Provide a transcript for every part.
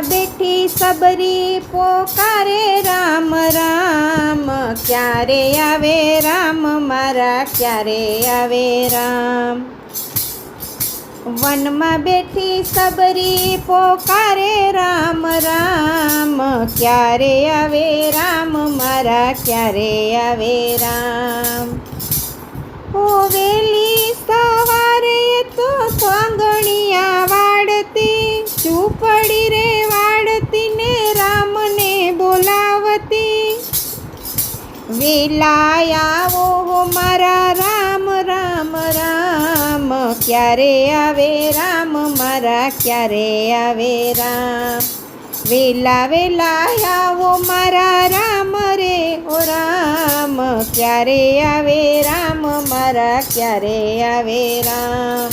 વનમાં બેઠી સબરી પોકારે રામ રામ, ક્યારે આવે રામ મારા, ક્યારે આવે રામ. વનમાં બેઠી સબરી પોકારે રામ રામ, ક્યારે આવે રામ મારા, ક્યારે આવે રામ. ઓ વેલી સવારે તો આંગણિયા વાળતી, ઝૂંપડી રે વાળતી ને રામને બોલાવતી. વેલા આવો મારા રામ રામ રામ, ક્યારે આવે રામ મારા, ક્યારે આવે રામ. વેલા વેલા આવો મારા રામ રે ઓ રામ, ક્યારે આવે રામ મારા, ક્યારે આવે રામ.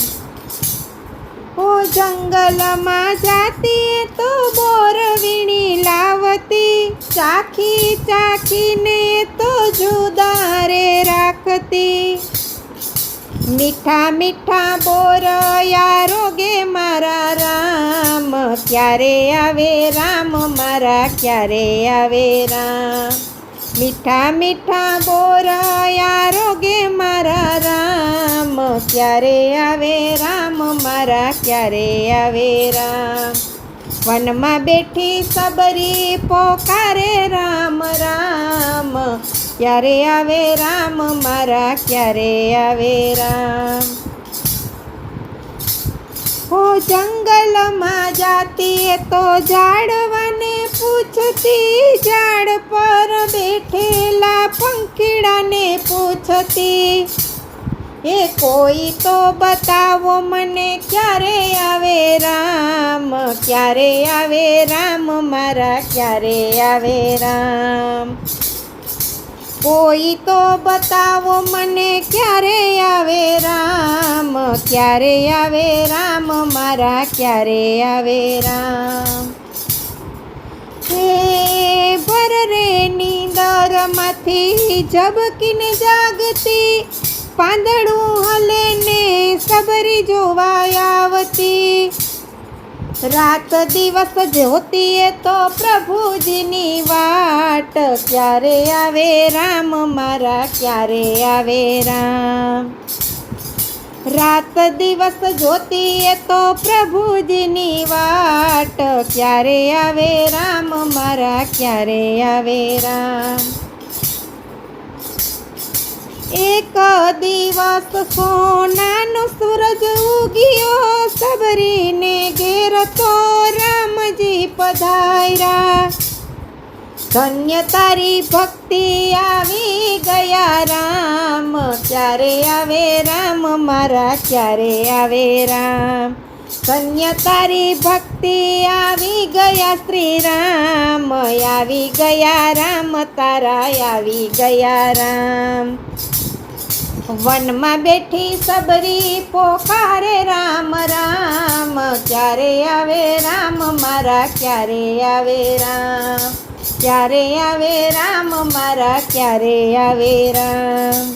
ઓ જંગલમાં જાતી તો બોર વીણી લાવતી, ચાખી ચાખીને તો જુદા રે રાખતી. મીઠા મીઠા બોર યારોગે મારા રામ, ક્યારે આવે રામ મારા, ક્યારે આવે રામ. મીઠા મીઠા બોર યારોગે મારા રામ, ક્યારે આવે રામ મારા, ક્યારે આવે રામ. વનમાં બેઠી સબરી પોકારે રામ રામ, ક્યારે આવે રામ મારા, ક્યારે આવે રામ. ઓ જંગલમાં જાતી તો ઝાડવાને પૂછતી, ઝાડ પર બેઠેલા પંખીડાને પૂછતી. એ કોઈ તો બતાવો મને, ક્યારે આવે રામ, ક્યારે આવે રામ મારા, ક્યારે આવે રામ. કોઈ તો બતાવો મને, ક્યારે આવે રામ, ક્યારે આવે રામ મારા, ક્યારે આવે રામ. હે ભર રે નીંદરમાંથી ઝબકીને જાગતી, પાંદડું હલે ને સબરી જોવા આવતી. રાત દિવસ જોતી એ તો પ્રભુજીની વાટ, ક્યારે આવે રામ મારા, ક્યારે આવે રામ. રાત દિવસ જોતી એ તો પ્રભુજીની વાટ, ક્યારે આવે રામ મારા, ક્યારે આવે રામ. એક દિવસ સોનાનો સૂરજ ઉગ્યો, સબરીને ઘેર તો રામજી પધાર્યા. ધન્ય તારી ભક્તિ આવી ગયા રામ, ક્યારે આવે રામ મારા, ક્યારે આવે રામ. ધન્ય તારી ભક્તિ આવી ગયા શ્રી રામ, આવી ગયા રામ તારા, આવી ગયા રામ. વનમાં બેઠી સબરી પોકારે રામ રામ, ક્યારે આવે રામ મારા, ક્યારે આવે રામ. ક્યારે આવે રામ મારા, ક્યારે આવે રામ.